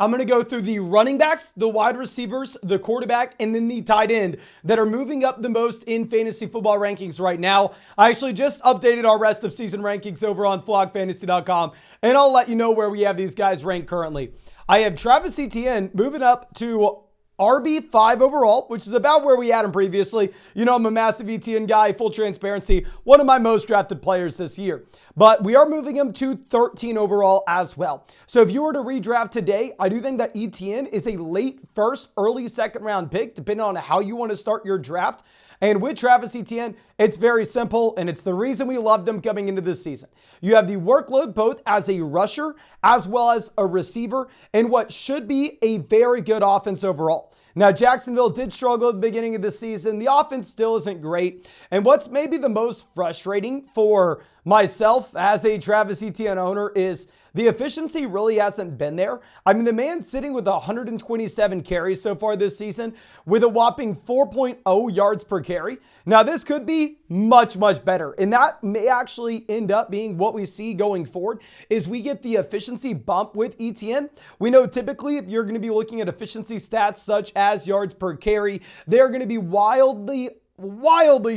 I'm going to go through the running backs, the wide receivers, the quarterback, and then the tight end that are moving up the most in fantasy football rankings right now. I actually just updated our rest of season rankings over on flockfantasy.com, and I'll let you know where we have these guys ranked currently. I have Travis Etienne moving up to RB5 overall, which is about where we had him previously. You know, I'm a massive Etienne guy, full transparency, one of my most drafted players this year. But we are moving him to 13 overall as well. So if you were to redraft today, I do think that Etienne is a late first, early second round pick, depending on how you want to start your draft. And with Travis Etienne, it's very simple, and it's the reason we loved him coming into this season. You have the workload both as a rusher as well as a receiver in what should be a very good offense overall. Now, Jacksonville did struggle at the beginning of the season. The offense still isn't great. And what's maybe the most frustrating for myself as a Travis Etienne owner is the efficiency really hasn't been there. I mean, the man's sitting with 127 carries so far this season with a whopping 4.0 yards per carry. Now, this could be much, much better. And that may actually end up being what we see going forward is we get the efficiency bump with Etienne. We know typically if you're going to be looking at efficiency stats such as yards per carry, they're going to be wildly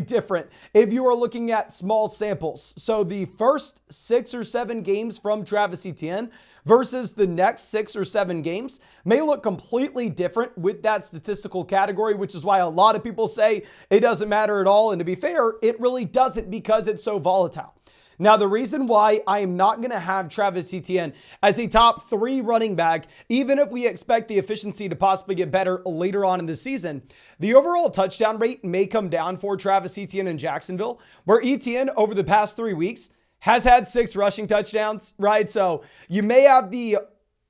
different if you are looking at small samples. So the first 6 or 7 games from Travis Etienne versus the next 6 or 7 games may look completely different with that statistical category, which is why a lot of people say it doesn't matter at all. And to be fair, it really doesn't because it's so volatile. Now, the reason why I am not going to have Travis Etienne as a top 3 running back, even if we expect the efficiency to possibly get better later on in the season, the overall touchdown rate may come down for Travis Etienne in Jacksonville, where Etienne over the past 3 weeks has had 6 rushing touchdowns, right? So you may have the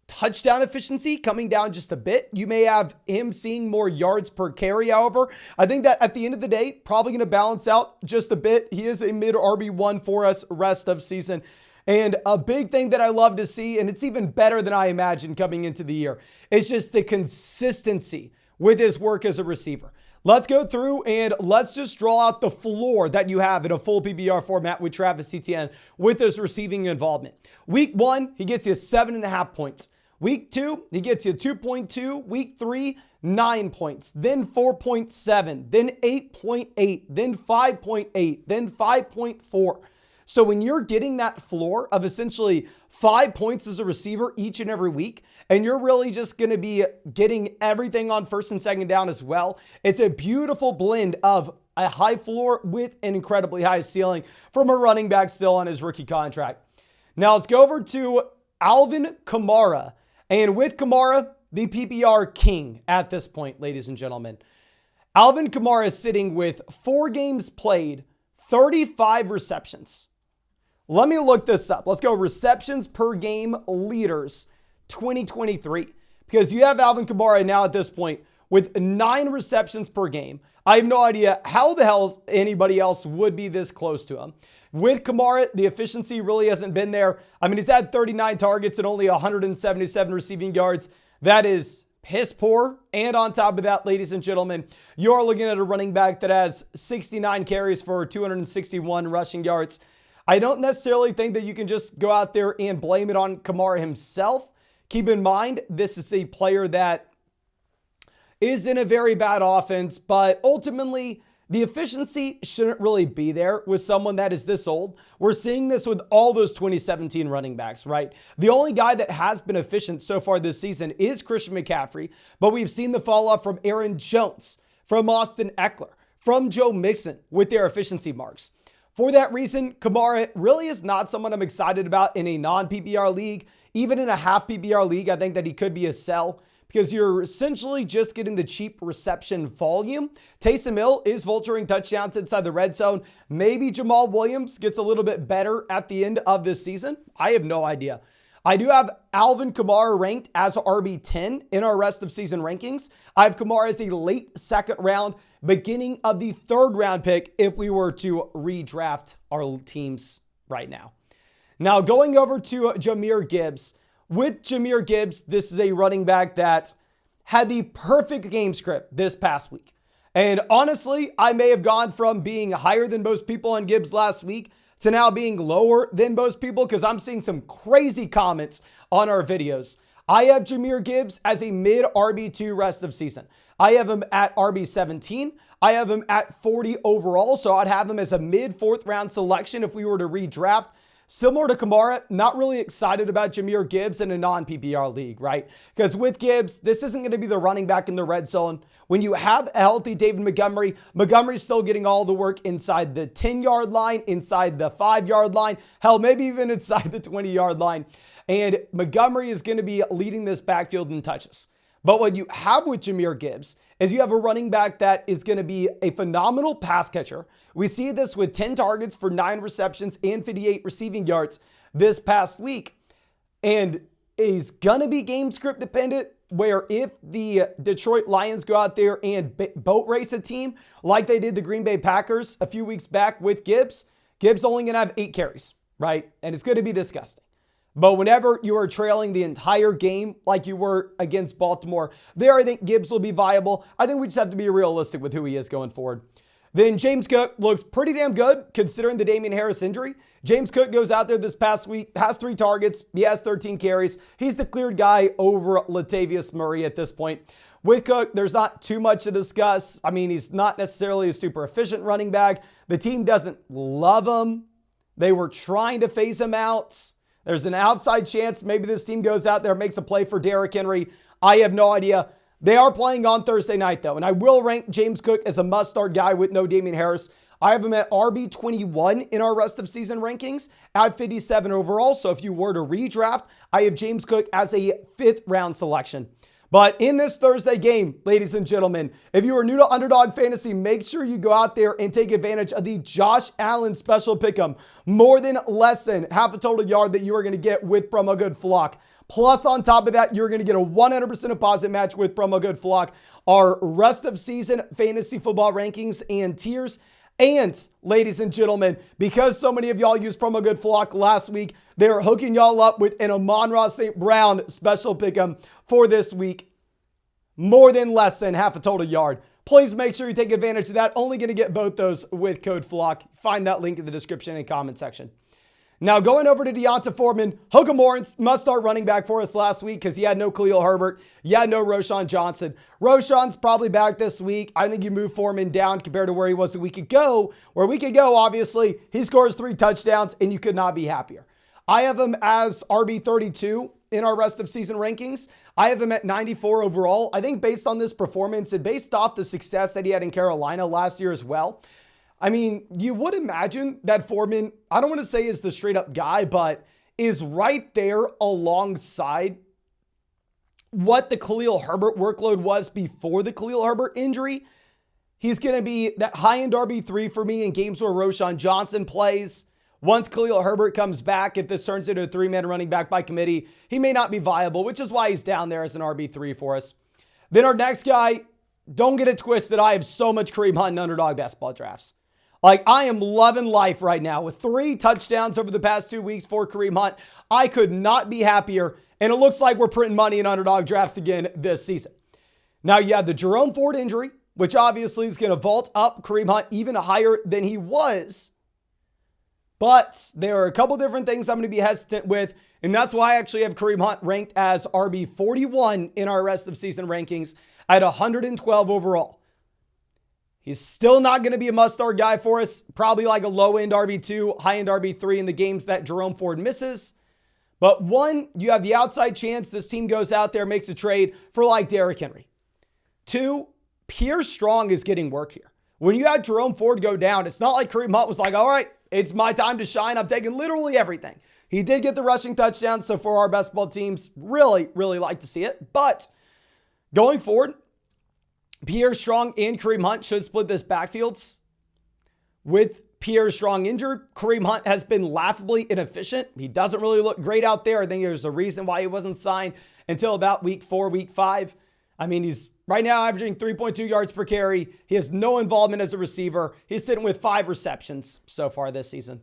touchdown efficiency coming down just a bit. You may have him seeing more yards per carry. However, I think that at the end of the day, probably going to balance out just a bit. He is a mid RB1 for us rest of season. And a big thing that I love to see, and it's even better than I imagined coming into the year, is just the consistency with his work as a receiver. Let's go through and let's just draw out the floor that you have in a full PPR format with Travis Etienne with his receiving involvement. Week 1, he gets you 7.5 points. Week 2, he gets you 2.2. Week 3, 9 points. Then 4.7. Then 8.8. Then 5.8. Then 5.4. So when you're getting that floor of essentially 5 points as a receiver each and every week, and you're really just going to be getting everything on first and second down as well, it's a beautiful blend of a high floor with an incredibly high ceiling from a running back still on his rookie contract. Now let's go over to Alvin Kamara. And with Kamara, the PPR king at this point, ladies and gentlemen. Alvin Kamara is sitting with 4 games played, 35 receptions. Let me look this up. Let's go receptions per game leaders 2023. Because you have Alvin Kamara now at this point with 9 receptions per game. I have no idea how the hell anybody else would be this close to him. With Kamara, the efficiency really hasn't been there. I mean, he's had 39 targets and only 177 receiving yards. That is piss poor. And on top of that, ladies and gentlemen, you are looking at a running back that has 69 carries for 261 rushing yards. I don't necessarily think that you can just go out there and blame it on Kamara himself. Keep in mind, this is a player that is in a very bad offense, but ultimately, the efficiency shouldn't really be there with someone that is this old. We're seeing this with all those 2017 running backs, right? The only guy that has been efficient so far this season is Christian McCaffrey, but we've seen the fall off from Aaron Jones, from Austin Eckler, from Joe Mixon with their efficiency marks. For that reason, Kamara really is not someone I'm excited about in a non-PPR league. Even in a half PPR league, I think that he could be a sell, because you're essentially just getting the cheap reception volume. Taysom Hill is vulturing touchdowns inside the red zone. Maybe Jamal Williams gets a little bit better at the end of this season. I have no idea. I do have Alvin Kamara ranked as RB10 in our rest of season rankings. I have Kamara as a late second round, beginning of the 3rd round pick if we were to redraft our teams right now. Now going over to Jahmyr Gibbs. With Jahmyr Gibbs, this is a running back that had the perfect game script this past week. And honestly, I may have gone from being higher than most people on Gibbs last week to now being lower than most people because I'm seeing some crazy comments on our videos. I have Jahmyr Gibbs as a mid RB2 rest of season. I have him at RB17. I have him at 40 overall, so I'd have him as a mid 4th round selection if we were to redraft. Similar to Kamara, not really excited about Jahmyr Gibbs in a non-PPR league, right? Because with Gibbs, this isn't going to be the running back in the red zone. When you have a healthy David Montgomery's still getting all the work inside the 10-yard line, inside the 5-yard line, hell, maybe even inside the 20-yard line. And Montgomery is going to be leading this backfield in touches. But what you have with Jahmyr Gibbs is you have a running back that is going to be a phenomenal pass catcher. We see this with 10 targets for 9 receptions and 58 receiving yards this past week. And is going to be game script dependent, where if the Detroit Lions go out there and boat race a team like they did the Green Bay Packers a few weeks back with Gibbs only going to have 8 carries, right? And it's going to be disgusting. But whenever you are trailing the entire game like you were against Baltimore, there I think Gibbs will be viable. I think we just have to be realistic with who he is going forward. Then James Cook looks pretty damn good considering the Damian Harris injury. James Cook goes out there this past week, has 3 targets. He has 13 carries. He's the cleared guy over Latavius Murray at this point. With Cook, there's not too much to discuss. I mean, he's not necessarily a super efficient running back. The team doesn't love him. They were trying to phase him out. There's an outside chance maybe this team goes out there and makes a play for Derrick Henry. I have no idea. They are playing on Thursday night, though, and I will rank James Cook as a must-start guy with no Damian Harris. I have him at RB21 in our rest of season rankings at 57 overall. So if you were to redraft, I have James Cook as a 5th round selection. But in this Thursday game, ladies and gentlemen, if you are new to Underdog Fantasy, make sure you go out there and take advantage of the Josh Allen special pick'em. More than less than half a total yard that you are going to get with promo code FLOCK. Plus, on top of that, you're going to get a 100% deposit match with promo code FLOCK. Our rest of season fantasy football rankings and tiers. And, ladies and gentlemen, because so many of y'all used promo code FLOCK last week, they're hooking y'all up with an Amon-Ra St. Brown special pick'em for this week. More than less than half a total yard. Please make sure you take advantage of that. Only going to get both those with code FLOCK. Find that link in the description and comment section. Now going over to Deonta Foreman, Hook'em Lawrence must start running back for us last week because he had no Khalil Herbert. He had no Roschon Johnson. Roschon's probably back this week. I think you move Foreman down compared to where he was a week ago. Where a week ago, obviously, he scores 3 touchdowns and you could not be happier. I have him as RB32 in our rest of season rankings. I have him at 94 overall. I think based on this performance and based off the success that he had in Carolina last year as well, I mean, you would imagine that Foreman, I don't want to say is the straight up guy, but is right there alongside what the Khalil Herbert workload was before the Khalil Herbert injury. He's going to be that high-end RB3 for me in games where Roschon Johnson plays. Once Khalil Herbert comes back, if this turns into a 3-man running back by committee, he may not be viable, which is why he's down there as an RB3 for us. Then our next guy, don't get it twisted. I have so much Kareem Hunt in Underdog basketball drafts. Like, I am loving life right now with 3 touchdowns over the past 2 weeks for Kareem Hunt. I could not be happier, and it looks like we're printing money in Underdog drafts again this season. Now, you have the Jerome Ford injury, which obviously is going to vault up Kareem Hunt even higher than he was. But there are a couple different things I'm going to be hesitant with, and that's why I actually have Kareem Hunt ranked as RB41 in our rest of season rankings at 112 overall. He's still not going to be a must-start guy for us. Probably like a low-end RB2, high-end RB3 in the games that Jerome Ford misses. But 1, you have the outside chance this team goes out there, makes a trade for like Derrick Henry. 2, Pierre Strong is getting work here. When you had Jerome Ford go down, it's not like Kareem Hunt was like, all right, it's my time to shine. I'm taking literally everything. He did get the rushing touchdown, so for our best ball teams, really, really like to see it. But going forward, Pierre Strong and Kareem Hunt should split this backfields. With Pierre Strong injured, Kareem Hunt has been laughably inefficient. He doesn't really look great out there. I think there's a reason why he wasn't signed until about week 4, week 5. I mean, he's right now averaging 3.2 yards per carry. He has no involvement as a receiver. He's sitting with 5 receptions so far this season.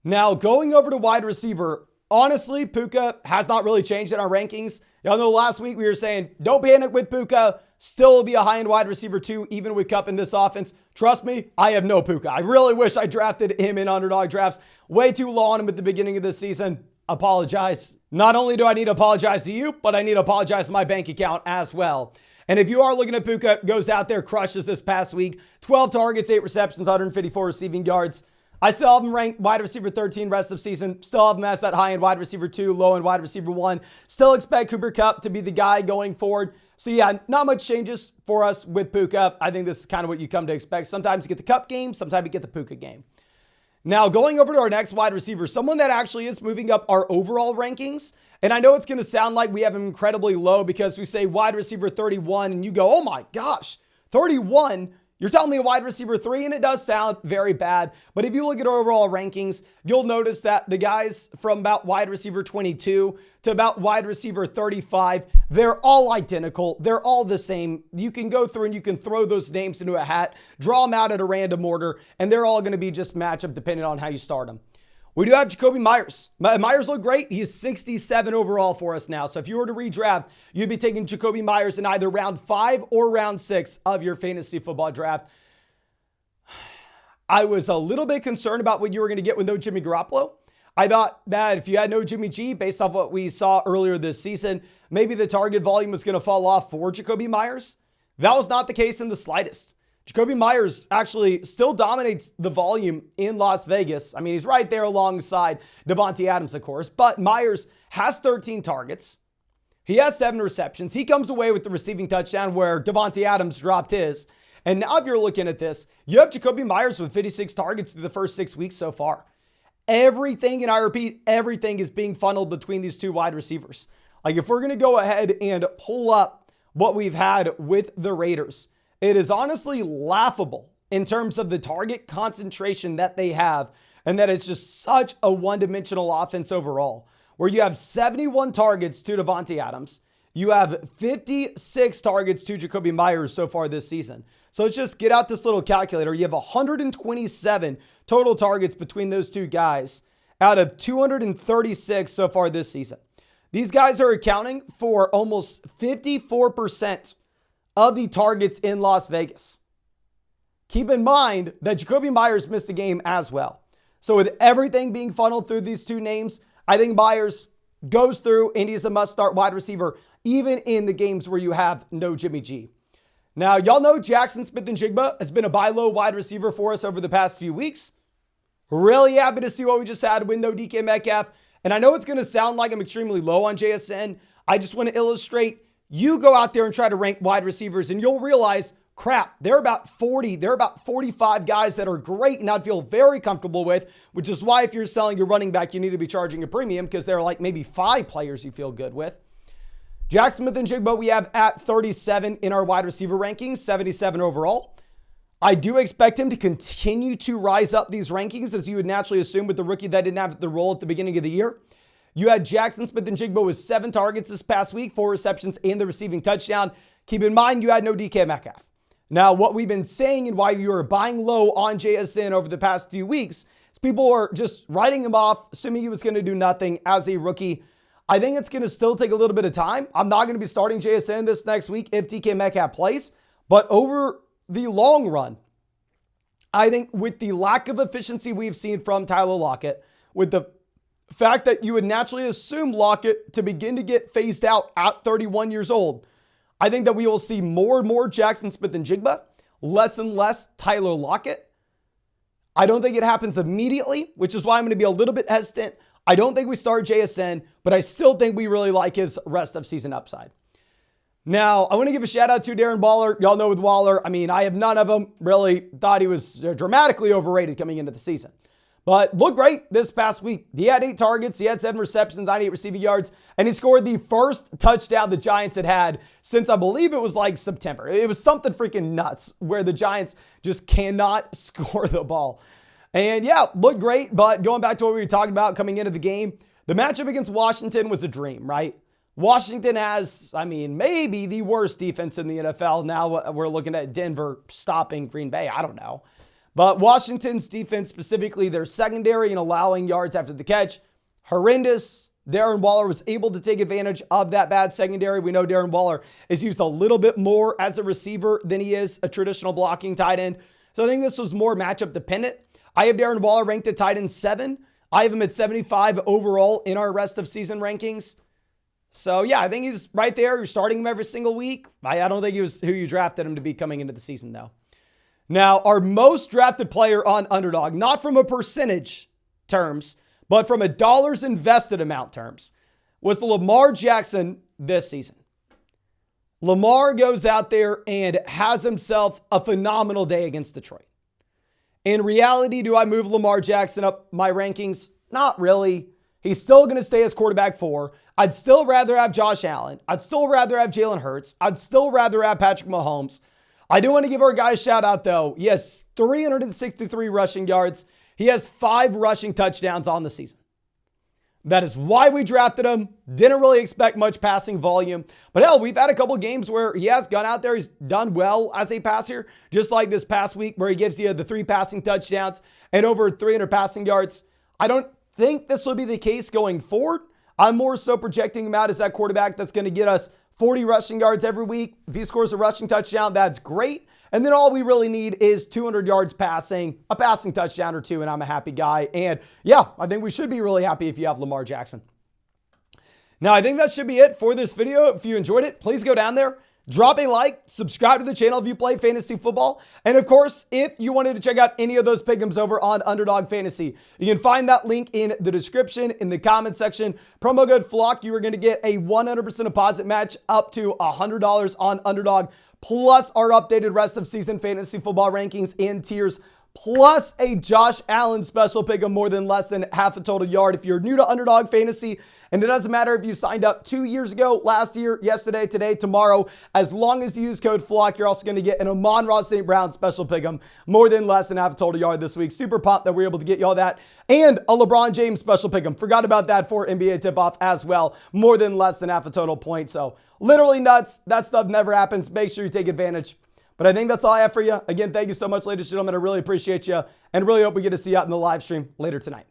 Now, going over to wide receiver, honestly, Puka has not really changed in our rankings. Y'all know last week we were saying, don't panic with Puka. Still will be a high-end wide receiver too, even with Kupp in this offense. Trust me, I have no Puka. I really wish I drafted him in Underdog drafts. Way too low on him at the beginning of this season. apologize. Not only do I need to apologize to you, but I need to apologize to my bank account as well. And if you are looking at Puka, goes out there, crushes this past week, 12 targets, 8 receptions, 154 receiving yards. I still have him ranked wide receiver 13 rest of season. Still have him as that high-end wide receiver 2, low-end wide receiver 1. Still expect Cooper Kupp to be the guy going forward. So yeah, not much changes for us with Puka. I think this is kind of what you come to expect. Sometimes you get the Kupp game, sometimes you get the Puka game. Now, going over to our next wide receiver, someone that actually is moving up our overall rankings. And I know it's going to sound like we have him incredibly low because we say wide receiver 31 and you go, oh my gosh, 31? You're telling me a wide receiver 3, and it does sound very bad. But if you look at our overall rankings, you'll notice that the guys from about wide receiver 22 to about wide receiver 35, they're all identical. They're all the same. You can go through and you can throw those names into a hat, draw them out at a random order, and they're all going to be just matchup depending on how you start them. We do have Jakobi Meyers. Meyers looked great. He's 67 overall for us now. So if you were to redraft, you'd be taking Jakobi Meyers in either round 5 or round 6 of your fantasy football draft. I was a little bit concerned about what you were going to get with no Jimmy Garoppolo. I thought that if you had no Jimmy G, based off what we saw earlier this season, maybe the target volume was going to fall off for Jakobi Meyers. That was not the case in the slightest. Jakobi Meyers actually still dominates the volume in Las Vegas. I mean, he's right there alongside Davante Adams, of course, but Meyers has 13 targets. He has 7 receptions. He comes away with the receiving touchdown where Davante Adams dropped his. And now if you're looking at this, you have Jakobi Meyers with 56 targets through the first 6 weeks so far. Everything, and I repeat, everything is being funneled between these two wide receivers. Like if we're going to go ahead and pull up what we've had with the Raiders, it is honestly laughable in terms of the target concentration that they have and that it's just such a one-dimensional offense overall, where you have 71 targets to Davante Adams. You have 56 targets to Jakobi Meyers so far this season. So let's just get out this little calculator. You have 127 total targets between those two guys out of 236 so far this season. These guys are accounting for almost 54% of the targets in Las Vegas. Keep in mind that Jakobi Meyers missed a game as well. So with everything being funneled through these two names, I think Meyers goes through and he's a must-start wide receiver, even in the games where you have no Jimmy G. Now, y'all know Jackson Smith-Njigba has been a buy low wide receiver for us over the past few weeks. Really happy to see what we just had with no DK Metcalf. And I know it's going to sound like I'm extremely low on JSN. I just want to illustrate. You go out there and try to rank wide receivers and you'll realize, crap, there are about 45 guys that are great and I'd feel very comfortable with, which is why if you're selling your running back, you need to be charging a premium because there are like maybe 5 players you feel good with. Jackson Smith-Njigba we have at 37 in our wide receiver rankings, 77 overall. I do expect him to continue to rise up these rankings as you would naturally assume with the rookie that didn't have the role at the beginning of the year. You had Jackson Smith-Njigba with 7 targets this past week, 4 receptions, and the receiving touchdown. Keep in mind, you had no DK Metcalf. Now, what we've been saying and why you are buying low on JSN over the past few weeks is people are just writing him off, assuming he was going to do nothing as a rookie. I think it's going to still take a little bit of time. I'm not going to be starting JSN this next week if DK Metcalf plays, but over the long run, I think with the lack of efficiency we've seen from Tyler Lockett, with the fact that you would naturally assume Lockett to begin to get phased out at 31 years old, I think that we will see more and more Jackson Smith-Njigba, less and less Tyler Lockett. I don't think it happens immediately, which is why I'm going to be a little bit hesitant. I don't think we start JSN, but I still think we really like his rest of season upside. Now, I want to give a shout out to Darren Waller. Y'all know with Waller, I mean, I have none of them really thought he was dramatically overrated coming into the season. But looked great this past week. He had 8 targets. He had 7 receptions, 98 receiving yards, and he scored the first touchdown the Giants had since I believe it was like September. It was something freaking nuts where the Giants just cannot score the ball. And yeah, looked great, but going back to what we were talking about coming into the game, the matchup against Washington was a dream, right? Washington has, I mean, maybe the worst defense in the NFL. Now we're looking at Denver stopping Green Bay. I don't know. But Washington's defense, specifically their secondary and allowing yards after the catch, horrendous. Darren Waller was able to take advantage of that bad secondary. We know Darren Waller is used a little bit more as a receiver than he is a traditional blocking tight end. So I think this was more matchup dependent. I have Darren Waller ranked at tight end 7. I have him at 75 overall in our rest of season rankings. So yeah, I think he's right there. You're starting him every single week. I don't think he was who you drafted him to be coming into the season though. Now, our most drafted player on Underdog, not from a percentage terms, but from a dollars invested amount terms, was the Lamar Jackson this season. Lamar goes out there and has himself a phenomenal day against Detroit. In reality, do I move Lamar Jackson up my rankings? Not really. He's still going to stay as quarterback 4. I'd still rather have Josh Allen. I'd still rather have Jalen Hurts. I'd still rather have Patrick Mahomes. I do want to give our guy a shout out though. He has 363 rushing yards. He has 5 rushing touchdowns on the season. That is why we drafted him. Didn't really expect much passing volume. But hell, we've had a couple of games where he has gone out there. He's done well as a passer. Just like this past week where he gives you the 3 passing touchdowns and over 300 passing yards. I don't think this will be the case going forward. I'm more so projecting him out as that quarterback that's going to get us 40 rushing yards every week. If he scores a rushing touchdown, that's great. And then all we really need is 200 yards passing, a passing touchdown or 2, and I'm a happy guy. And yeah, I think we should be really happy if you have Lamar Jackson. Now, I think that should be it for this video. If you enjoyed it, please go down there, drop a like, subscribe to the channel if you play fantasy football. And of course, if you wanted to check out any of those pick'ems over on Underdog Fantasy, you can find that link in the description, in the comment section. Promo code FLOCK, you are going to get a 100% deposit match up to $100 on Underdog, plus our updated rest of season fantasy football rankings in tiers, plus a Josh Allen special pick of more than less than half a total yard. If you're new to Underdog Fantasy, and it doesn't matter if you signed up 2 years ago, last year, yesterday, today, tomorrow, as long as you use code FLOCK, you're also going to get an Amon-Ra St. Brown special pick'em, more than less than half a total yard this week. Super pumped that we're able to get you all that. And a LeBron James special pick'em. Forgot about that for NBA tip-off as well. More than less than half a total point. So literally nuts. That stuff never happens. Make sure you take advantage. But I think that's all I have for you. Again, thank you so much, ladies and gentlemen. I really appreciate you and really hope we get to see you out in the live stream later tonight.